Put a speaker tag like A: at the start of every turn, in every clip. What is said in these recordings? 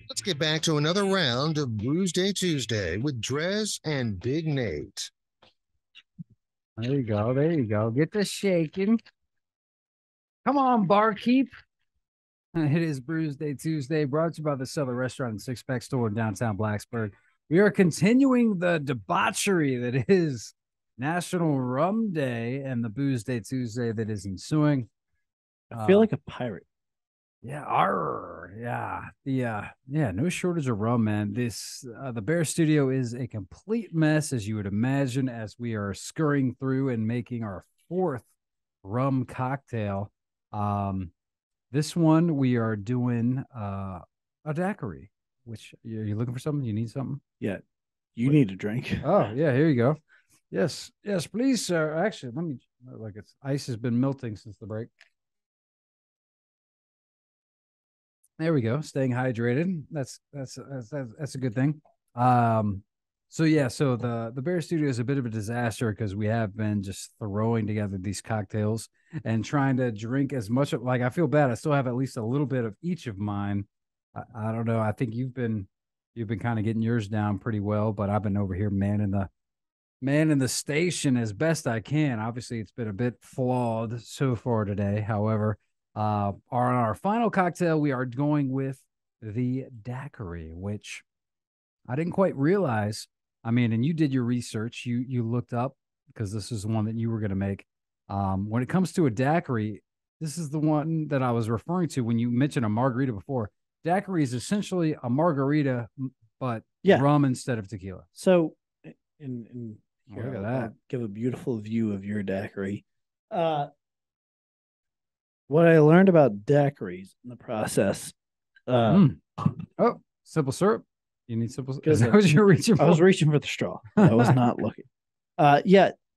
A: Let's get back to another round of Brewsday Tuesday with Drez and Big Nate.
B: There you go. There you go. Get this shaking. Come on, barkeep. It is Brewsday Tuesday, brought to you by the Cellar Restaurant and Six Pack Store in downtown Blacksburg. We are continuing the debauchery that is National Rum Day and the Brewsday Tuesday that is ensuing.
C: I feel like a pirate.
B: Yeah, no shortage of rum, man. This the Bear Studio is a complete mess, as you would imagine, as we are scurrying through and making our fourth rum cocktail. This one we are doing a daiquiri. Which you're looking for something? You need something?
C: Yeah, you need a drink.
B: Oh yeah, here you go. Yes, please, sir. Actually, let me. Like it's ice has been melting since the break. There we go. Staying hydrated. That's a good thing. So the Bear Studio is a bit of a disaster because we have been just throwing together these cocktails and trying to drink as much of, like, I feel bad. I still have at least a little bit of each of mine. I don't know. I think you've been kind of getting yours down pretty well, but I've been over here manning the station as best I can. Obviously, it's been a bit flawed so far today. However, on our final cocktail, we are going with the daiquiri, which I didn't quite realize. I mean, and you did your research. You looked up because this is the one that you were going to make. When it comes to a daiquiri, this is the one that I was referring to when you mentioned a margarita before. Daiquiri is essentially a margarita, but rum instead of tequila.
C: So, in
B: here, look at that.
C: I'll give a beautiful view of your daiquiri. What I learned about daiquiris in the process.
B: Oh, simple syrup. You need simple syrup. Is that what you're reaching for?
C: I was reaching for the straw. I was not looking.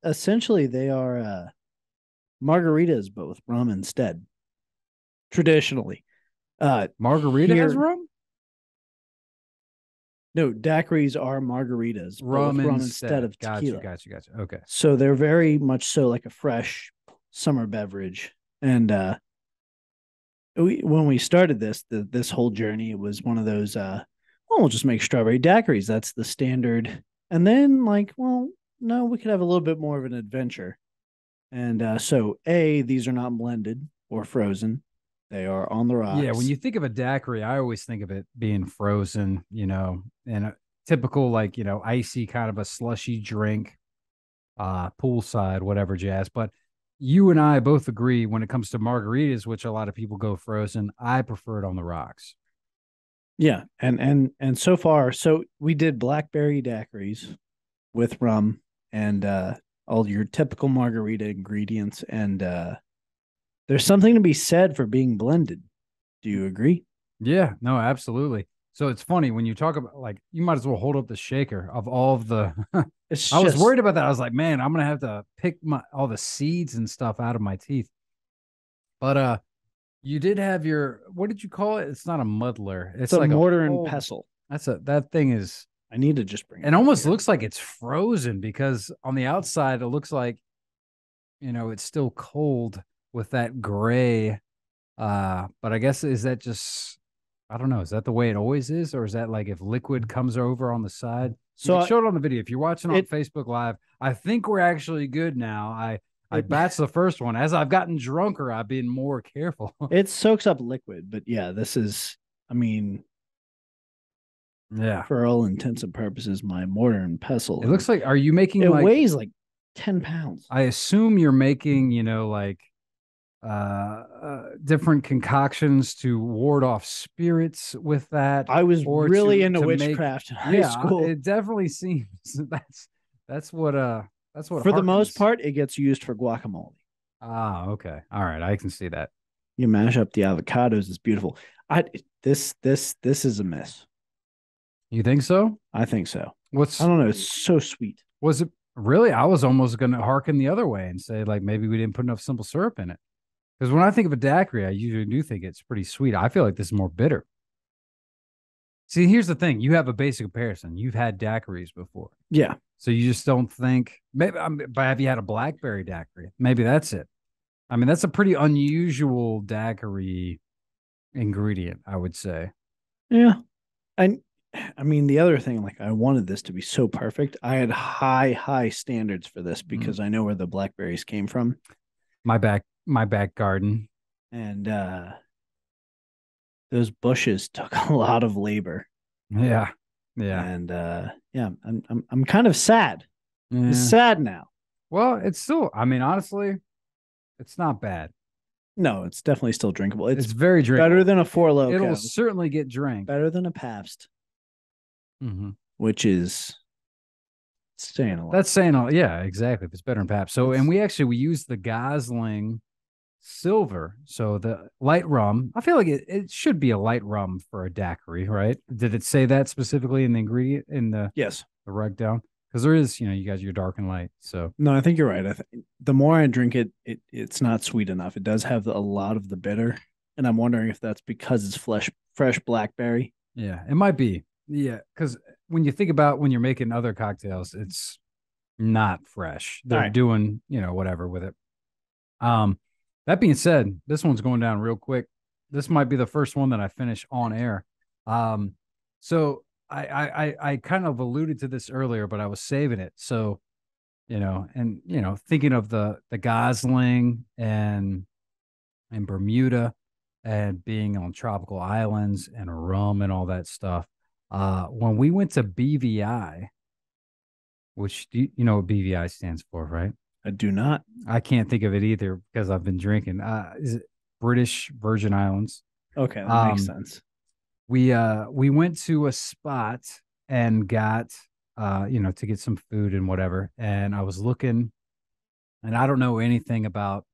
C: Essentially they are margaritas, but with rum instead. Traditionally.
B: Margarita has rum?
C: No, daiquiris are margaritas,
B: rum
C: instead of tequila.
B: Gotcha. Okay.
C: So they're very much so like a fresh summer beverage. And when we started this whole journey, it was one of those, we'll just make strawberry daiquiris. That's the standard. And then no, we could have a little bit more of an adventure. And so these are not blended or frozen. They are on the rocks.
B: Yeah, when you think of a daiquiri, I always think of it being frozen, and a typical, icy kind of a slushy drink, poolside, whatever jazz. But you and I both agree when it comes to margaritas, which a lot of people go frozen, I prefer it on the rocks.
C: Yeah, and so far, so we did blackberry daiquiris with rum and all your typical margarita ingredients, and there's something to be said for being blended. Do you agree?
B: Yeah, no, absolutely. So it's funny when you talk about, you might as well hold up the shaker of all of the. I was worried about that. I was like, man, I'm gonna have to pick all the seeds and stuff out of my teeth. But you did have your, what did you call it? It's not a muddler. It's
C: like
B: a
C: mortar and pestle.
B: That thing is.
C: I need to just bring it.
B: It almost looks like it's frozen because on the outside it looks like, it's still cold with that gray. But I guess, is that just, I don't know, is that the way it always is, or is that like if liquid comes over on the side? So I showed it on the video. If you're watching on Facebook Live, I think we're actually good now. I batched the first one. As I've gotten drunker, I've been more careful.
C: It soaks up liquid, but yeah, this is, for all intents and purposes, my mortar and pestle.
B: It looks like, are you making
C: it weighs like 10 pounds.
B: I assume you're making, different concoctions to ward off spirits with that.
C: I was really into witchcraft in high school.
B: It definitely seems that's what
C: for the most part it gets used for guacamole.
B: Ah, okay. All right, I can see that.
C: You mash up the avocados, it's beautiful. This is a miss.
B: You think so?
C: I think so.
B: I
C: don't know, it's so sweet.
B: Was it really? I was almost going to hearken the other way and say, maybe we didn't put enough simple syrup in it. Because when I think of a daiquiri, I usually do think it's pretty sweet. I feel like this is more bitter. See, here's the thing. You have a basic comparison. You've had daiquiris before.
C: Yeah.
B: So you just don't think, maybe, but have you had a blackberry daiquiri? Maybe that's it. I mean, that's a pretty unusual daiquiri ingredient, I would say.
C: Yeah. And I mean, the other thing, like, I wanted this to be so perfect. I had high standards for this because I know where the blackberries came from.
B: My back garden.
C: And those bushes took a lot of labor.
B: Yeah. Yeah.
C: And yeah, I'm kind of sad. I'm
B: Yeah.
C: sad now.
B: Well, it's still, I mean, honestly, it's not bad.
C: No, it's definitely still drinkable.
B: It's very drinkable.
C: Better than a Four Loko.
B: It'll certainly get drank.
C: Better than a Pabst, which is saying a lot.
B: That's saying a lot. Yeah, exactly. If it's better than Pabst. So, and we used the Gosling Silver. So the light rum, I feel like it should be a light rum for a daiquiri, right? Did it say that specifically in the ingredient in the
C: Yes,
B: the rug down? Because there is, you guys, your dark and light. So
C: no, I think you're right. The more I drink it, it's not sweet enough. It does have a lot of the bitter, and I'm wondering if that's because it's fresh blackberry.
B: Yeah, it might be. Yeah, because when you think about when you're making other cocktails, it's not fresh. They're doing, whatever with it. That being said, this one's going down real quick. This might be the first one that I finish on air. So I kind of alluded to this earlier, but I was saving it. So, thinking of the Gosling and Bermuda and being on tropical islands and rum and all that stuff. When we went to BVI, which you know what BVI stands for, right?
C: I do not.
B: I can't think of it either because I've been drinking. Is it British Virgin Islands?
C: Okay, that makes sense.
B: We went to a spot and got to get some food and whatever. And I was looking, and I don't know anything about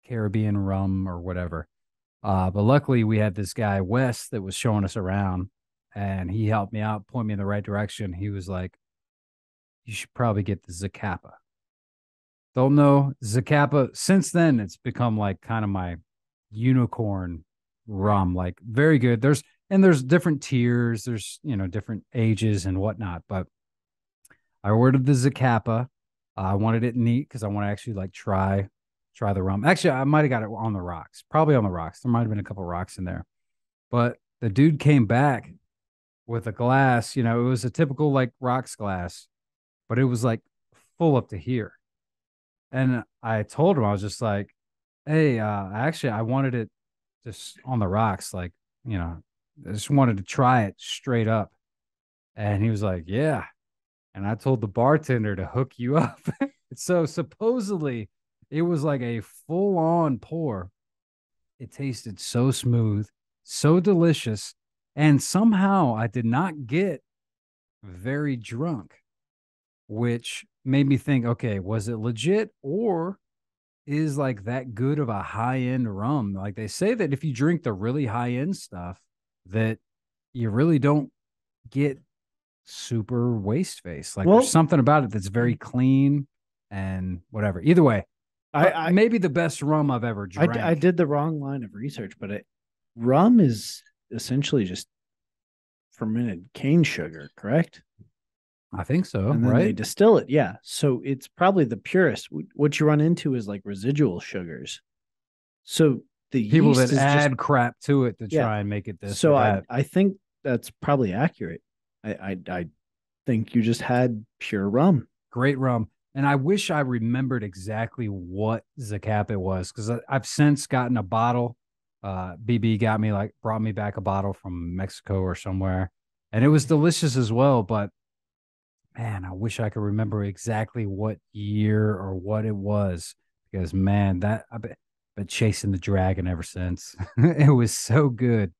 B: Caribbean rum or whatever. But luckily we had this guy, Wes, that was showing us around, and he helped me out, point me in the right direction. He was like, you should probably get the Zacapa. Don't know Zacapa. Since then, it's become like kind of my unicorn rum, like very good. There's different tiers. There's, different ages and whatnot. But I ordered the Zacapa. I wanted it neat because I want to actually like try the rum. Actually, I might have got it on the rocks, probably on the rocks. There might have been a couple rocks in there. But the dude came back with a glass, it was a typical like rocks glass, but it was like full up to here. And I told him, I was just like, hey, actually, I wanted it just on the rocks. Like, I just wanted to try it straight up. And he was like, yeah. And I told the bartender to hook you up. So supposedly it was like a full on pour. It tasted so smooth, so delicious. And somehow I did not get very drunk, which made me think, okay, was it legit, or is like that good of a high end rum? Like they say that if you drink the really high end stuff, that you really don't get super waste face. Like there's something about it that's very clean and whatever. Either way, I maybe the best rum I've ever drank.
C: I did the wrong line of research, but rum is essentially just fermented cane sugar, correct?
B: I think so,
C: and then
B: right?
C: They distill it, yeah. So it's probably the purest. What you run into is like residual sugars. So the
B: people
C: yeast
B: that add crap to it to try and make it this.
C: So I think that's probably accurate. I think you just had pure rum.
B: Great rum. And I wish I remembered exactly what Zacapa was, because I've since gotten a bottle. BB brought me back a bottle from Mexico or somewhere, and it was delicious as well. But man, I wish I could remember exactly what year or what it was, because man, I've been chasing the dragon ever since. It was so good.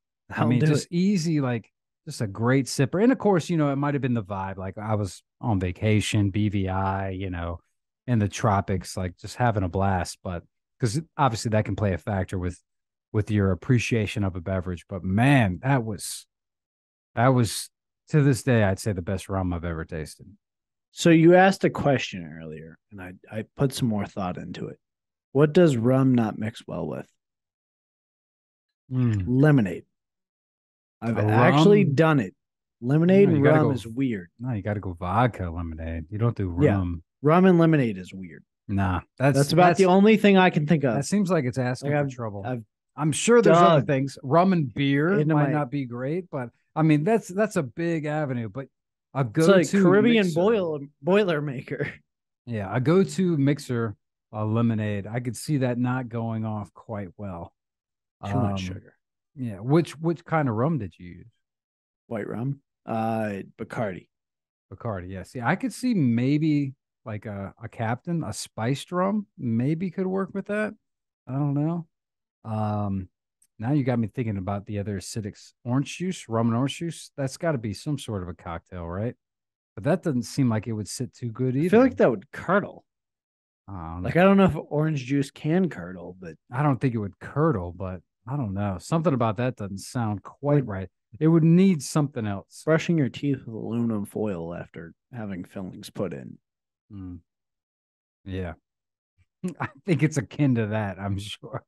B: Easy, like just a great sipper. And of course, it might have been the vibe. Like I was on vacation, BVI, in the tropics, like just having a blast. But because obviously that can play a factor with your appreciation of a beverage. But man, that was to this day, I'd say the best rum I've ever tasted.
C: So you asked a question earlier, and I put some more thought into it. What does rum not mix well with? Lemonade. I've actually done it. Lemonade and rum is weird.
B: No, you got to go vodka lemonade. You don't do rum.
C: Yeah, rum and lemonade is weird.
B: Nah,
C: That's about the only thing I can think of.
B: That seems like it's asking
C: Like
B: for trouble.
C: I've
B: I'm sure there's other
C: dug
B: things. Rum and beer
C: into
B: might
C: my-
B: not be great, but I mean that's a big avenue. But a
C: It's
B: go-to
C: like Caribbean
B: mixer,
C: boiler maker.
B: yeah, a go-to mixer, lemonade. I could see that not going off quite well.
C: Too much sugar.
B: Yeah, which kind of rum did you use?
C: White rum. Bacardi.
B: Bacardi. Yes, yeah, I could see maybe like a Captain, a spiced rum, maybe could work with that. I don't know. Now you got me thinking about the other acidics. Orange juice, rum and orange juice. That's got to be some sort of a cocktail, right? But that doesn't seem like it would sit too good either.
C: I feel like that would curdle.
B: I
C: don't know if orange juice can curdle, but
B: I don't think it would curdle, but I don't know. Something about that doesn't sound quite right. It would need something else.
C: Brushing your teeth with aluminum foil after having fillings put in.
B: Yeah. I think it's akin to that, I'm sure.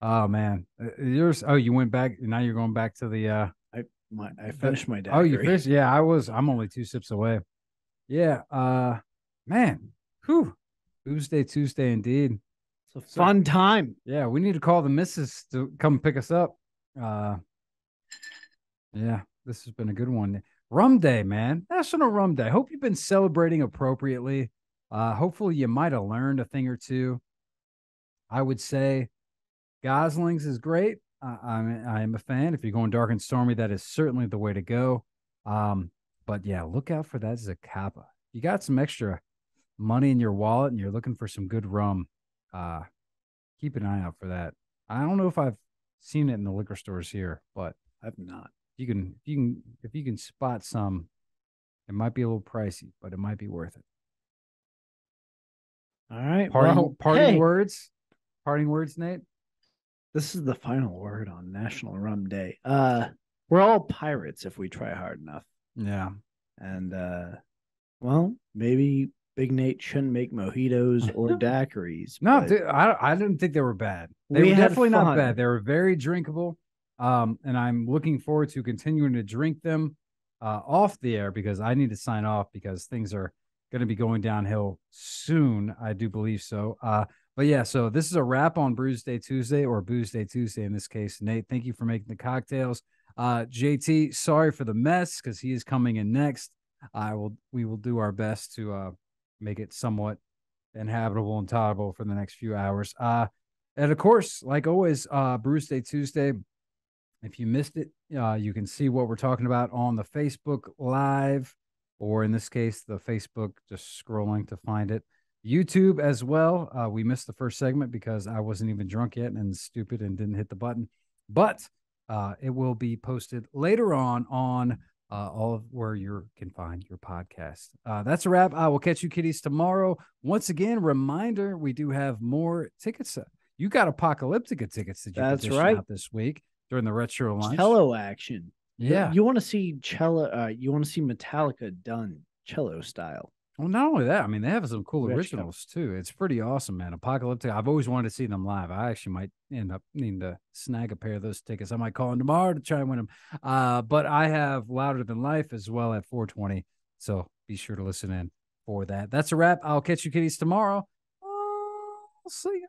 B: Oh man. Yours you went back, now you're going back to the
C: I finished my daiquiri.
B: Oh, you finished? Yeah, I'm only 2 sips away. Yeah, man. Whew. Tuesday indeed.
C: It's a fun time.
B: Yeah, we need to call the missus to come pick us up. Yeah, this has been a good one. Rum Day, man. National Rum Day. Hope you've been celebrating appropriately. Hopefully you might have learned a thing or two. I would say Goslings is great. I am a fan. If you're going dark and stormy, that is certainly the way to go. But yeah, look out for that Zacapa. You got some extra money in your wallet and you're looking for some good rum. Keep an eye out for that. I don't know if I've seen it in the liquor stores here, but
C: I've not.
B: If you can spot some, it might be a little pricey, but it might be worth it.
C: All right.
B: Parting words, Nate.
C: This is the final word on National Rum Day. We're all pirates if we try hard enough.
B: Yeah.
C: And maybe Big Nate shouldn't make mojitos or daiquiris.
B: No, dude, I didn't think they were bad. They were definitely not bad. They were very drinkable. And I'm looking forward to continuing to drink them off the air because I need to sign off because things are going to be going downhill soon. I do believe so. But yeah, so this is a wrap on Brewsday Tuesday or Brewsday Tuesday in this case. Nate, thank you for making the cocktails. JT, sorry for the mess because he is coming in next. We will do our best to make it somewhat inhabitable and tolerable for the next few hours. And of course, like always, Brewsday Tuesday. If you missed it, you can see what we're talking about on the Facebook Live, or in this case, the Facebook, just scrolling to find it. YouTube as well. We missed the first segment because I wasn't even drunk yet and stupid and didn't hit the button. But it will be posted later on all of where you can find your podcast. That's a wrap. I will catch you kiddies tomorrow. Once again, reminder, we do have more tickets. You got Apocalyptica tickets that you
C: That's right.
B: out this week during the retro lunch.
C: Cello action.
B: Yeah.
C: You want to see cello, you want to see Metallica done cello style.
B: Well, not only that, I mean, they have some cool originals too. It's pretty awesome, man. Apocalyptic. I've always wanted to see them live. I actually might end up needing to snag a pair of those tickets. I might call them tomorrow to try and win them. But I have Louder Than Life as well at 420. So be sure to listen in for that. That's a wrap. I'll catch you kiddies tomorrow. I'll see you.